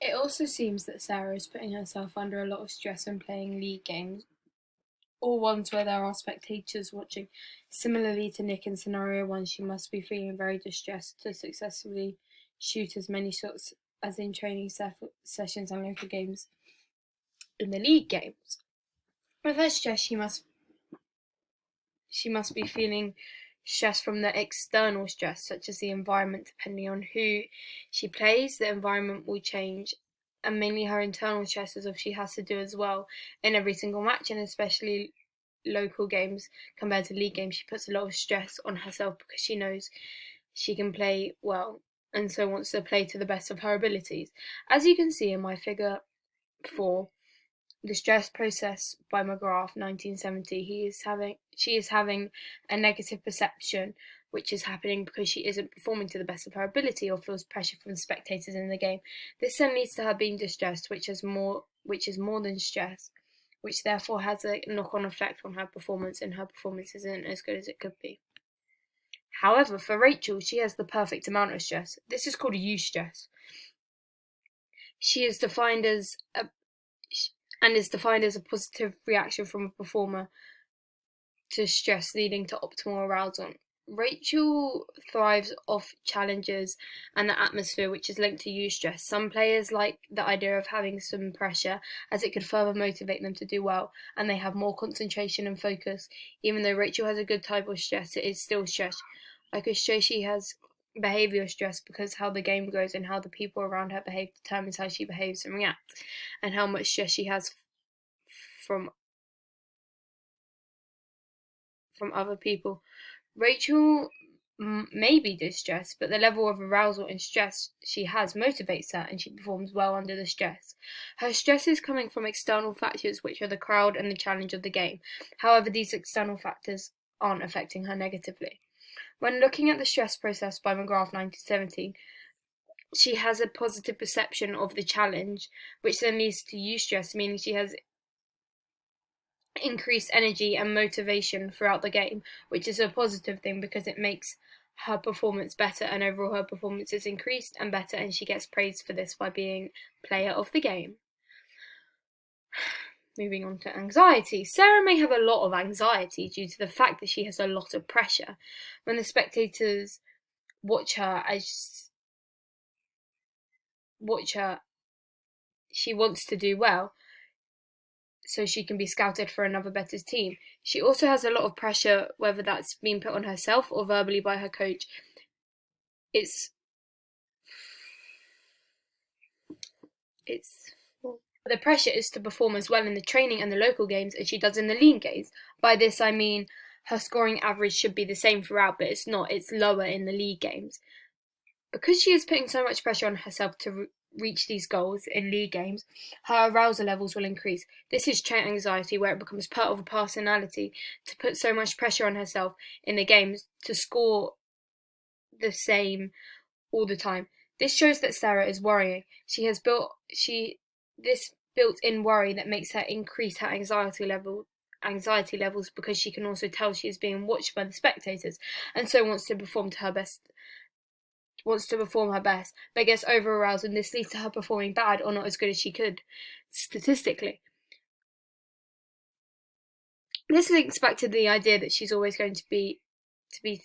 It also seems that Sarah is putting herself under a lot of stress when playing league games, or ones where there are spectators watching. Similarly to Nick in scenario 1, she must be feeling very distressed to successfully shoot as many shots as in training sessions and local games in the league games. With her stress, she must be feeling stress from the external stress, such as the environment. Depending on who she plays, the environment will change, and mainly her internal stresses of she has to do as well in every single match, and especially local games compared to league games. She puts a lot of stress on herself because she knows she can play well and so wants to play to the best of her abilities. As you can see in my figure 4, the stress process by McGrath, 1970, she is having a negative perception, which is happening because she isn't performing to the best of her ability or feels pressure from spectators in the game. This then leads to her being distressed, which is more than stress, which therefore has a knock-on effect on her performance, and her performance isn't as good as it could be. However, for Rachel, she has the perfect amount of stress. This is called eustress. She is defined as a and is defined as a positive reaction from a performer to stress, leading to optimal arousal. Rachel thrives off challenges and the atmosphere, which is linked to eustress. Some players like the idea of having some pressure, as it could further motivate them to do well, and they have more concentration and focus. Even though Rachel has a good type of stress, it is still stress. I could show she has behavior stress because how the game goes and how the people around her behave determines how she behaves and reacts, and how much stress she has from other people. Rachel may be distressed, but the level of arousal and stress she has motivates her, and she performs well under the stress. Her stress is coming from external factors, which are the crowd and the challenge of the game. However, these external factors aren't affecting her negatively. When looking at the stress process by McGrath, 1917, she has a positive perception of the challenge, which then leads to eustress, meaning she has increased energy and motivation throughout the game, which is a positive thing because it makes her performance better, and overall her performance is increased and better, and she gets praised for this by being player of the game. Moving on to anxiety. Sarah may have a lot of anxiety due to the fact that she has a lot of pressure. When the spectators watch her, she wants to do well, so she can be scouted for another better team. She also has a lot of pressure, whether that's being put on herself or verbally by her coach. It's it's the pressure is to perform as well in the training and the local games as she does in the league games. By this I mean her scoring average should be the same throughout, but it's not. It's lower in the league games. Because she is putting so much pressure on herself to reach these goals in league games, her arousal levels will increase. This is trait anxiety, where it becomes part of a personality to put so much pressure on herself in the games to score the same all the time. This shows that Sarah is worrying. She has this built-in worry that makes her increase her anxiety levels because she can also tell she is being watched by the spectators, and so wants to perform her best, but gets over aroused, and this leads to her performing bad or not as good as she could statistically. This links back to the idea that she's always going to be the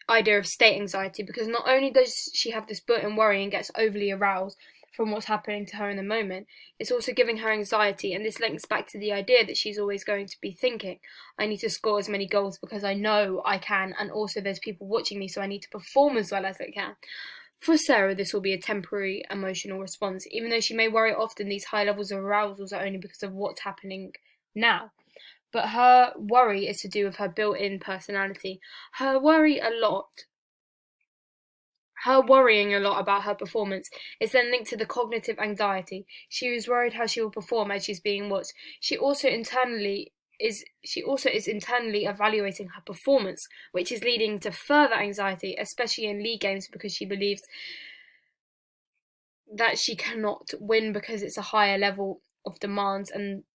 idea of state anxiety, because not only does she have this built-in worry and gets overly aroused from what's happening to her in the moment, it's also giving her anxiety, and this links back to the idea that she's always going to be thinking, I need to score as many goals because I know I can, and also there's people watching me, so I need to perform as well as I can. For Sarah, this will be a temporary emotional response. Even though she may worry often, these high levels of arousals are only because of what's happening now. But her worry is to do with her built-in personality. Her worrying a lot about her performance is then linked to the cognitive anxiety. She is worried how she will perform as she's being watched. She also is internally evaluating her performance, which is leading to further anxiety, especially in league games, because she believes that she cannot win because it's a higher level of demands, and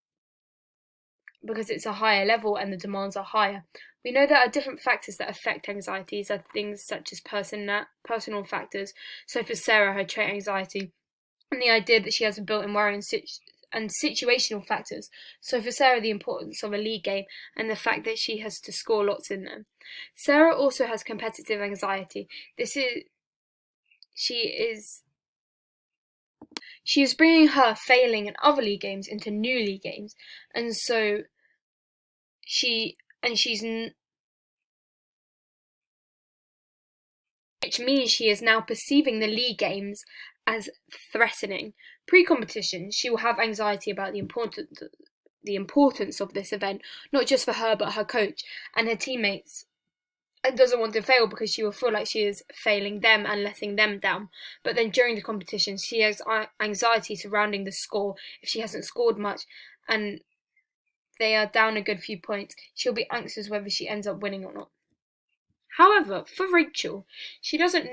because it's a higher level and the demands are higher. We know there are different factors that affect anxiety. These are things such as personal factors. So for Sarah, her trait anxiety, and the idea that she has a built-in worry and situational factors. So for Sarah, the importance of a league game and the fact that she has to score lots in them. Sarah also has competitive anxiety. She is bringing her failing in other league games into new league games, and so she's which means she is now perceiving the league games as threatening. Pre-competition, she will have anxiety about the importance of this event, not just for her but her coach and her teammates, and doesn't want to fail because she will feel like she is failing them and letting them down. But then during the competition, she has anxiety surrounding the score. If she hasn't scored much and they are down a good few points, she'll be anxious whether she ends up winning or not. However, for Rachel, she doesn't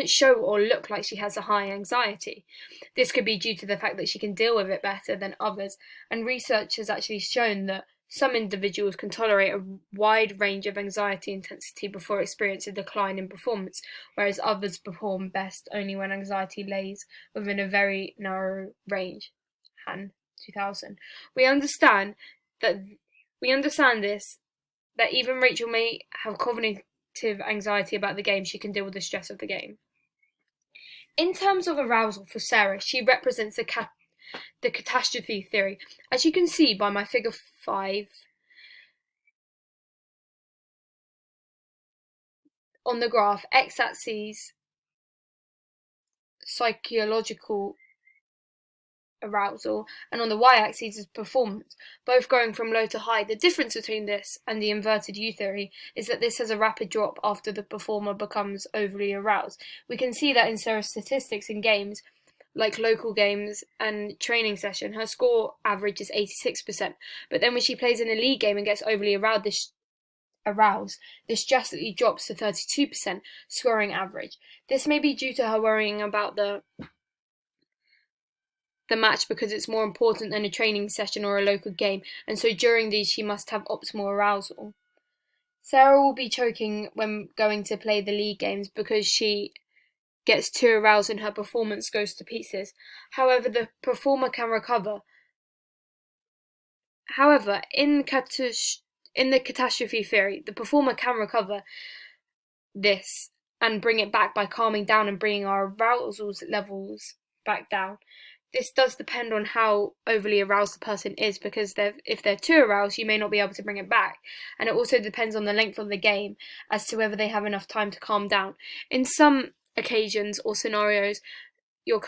show or look like she has a high anxiety. This could be due to the fact that she can deal with it better than others, and research has actually shown that some individuals can tolerate a wide range of anxiety intensity before experiencing a decline in performance, whereas others perform best only when anxiety lays within a very narrow range. Han 2000. We understand this, that even Rachel may have cognitive anxiety about the game, she can deal with the stress of the game. In terms of arousal for Sarah, she represents the catastrophe theory. As you can see by my figure 5 on the graph, x-axis psychological arousal, and on the y-axis is performance, both going from low to high. The difference between this and the inverted U theory is that this has a rapid drop after the performer becomes overly aroused. We can see that in Sarah's statistics in games like local games and training session, her score average is 86%, but then when she plays in a league game and gets overly aroused, this drastically drops to 32% scoring average. This may be due to her worrying about the match because it's more important than a training session or a local game, and so during these she must have optimal arousal. Sarah will be choking when going to play the league games because she gets too aroused and her performance goes to pieces. However, the performer can recover. However, in the catastrophe theory, the performer can recover this and bring it back by calming down and bringing our arousal levels back down. This does depend on how overly aroused the person is, because if they're too aroused, you may not be able to bring it back. And it also depends on the length of the game as to whether they have enough time to calm down. In some occasions or scenarios, your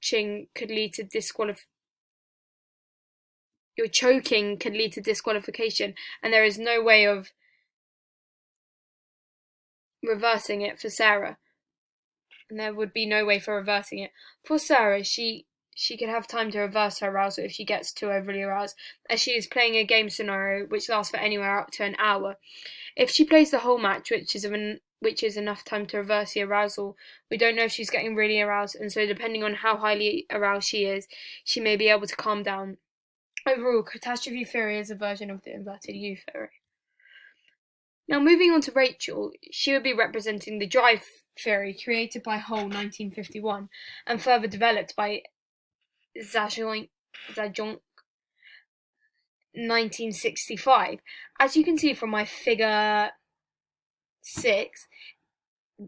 choking could lead to disqualification, and there is no way of reversing it for Sarah. And there would be no way for reversing it. For Sarah, she could have time to reverse her arousal if she gets too overly aroused, as she is playing a game scenario which lasts for anywhere up to an hour. If she plays the whole match, which is enough time to reverse the arousal, we don't know if she's getting really aroused, and so depending on how highly aroused she is, she may be able to calm down. Overall, catastrophe theory is a version of the inverted U theory. Now, moving on to Rachel, she would be representing the drive theory created by Hull 1951 and further developed by Zajonc 1965. As you can see from my figure 6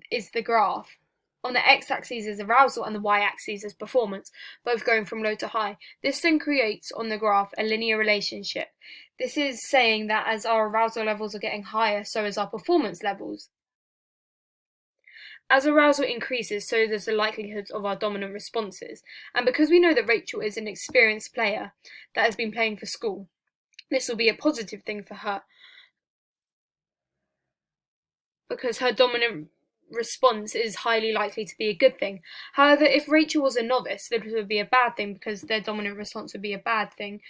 is the graph. On the x-axis is arousal and the y-axis is performance, both going from low to high. This then creates on the graph a linear relationship. This is saying that as our arousal levels are getting higher, so is our performance levels. As arousal increases, so does the likelihood of our dominant responses. And because we know that Rachel is an experienced player that has been playing for school, this will be a positive thing for her, because her dominant response is highly likely to be a good thing. However, if Rachel was a novice, this would be a bad thing because their dominant response would be a bad thing,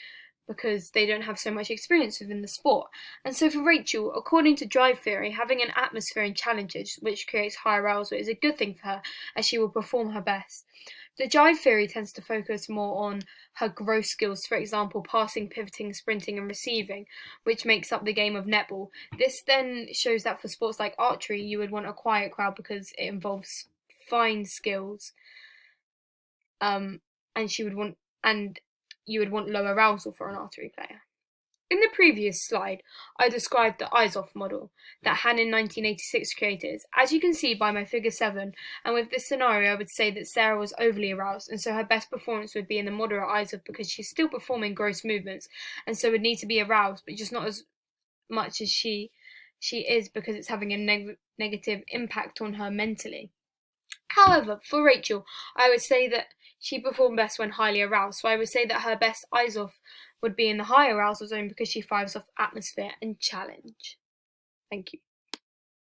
because they don't have so much experience within the sport. And so for Rachel, according to drive theory, having an atmosphere and challenges which creates high arousal is a good thing for her, as she will perform her best. The drive theory tends to focus more on her growth skills, for example, passing, pivoting, sprinting, and receiving, which makes up the game of netball. This then shows that for sports like archery, you would want a quiet crowd because it involves fine skills, and you would want low arousal for an archery player. In the previous slide, I described the Izov model that Han in 1986 created. As you can see by my figure 7, and with this scenario I would say that Sarah was overly aroused, and so her best performance would be in the moderate Izov because she's still performing gross movements, and so would need to be aroused, but just not as much as she is because it's having a negative impact on her mentally. However, for Rachel, I would say that she performed best when highly aroused, so I would say that her best Izov would be in the high arousal zone because she thrives off atmosphere and challenge. Thank you.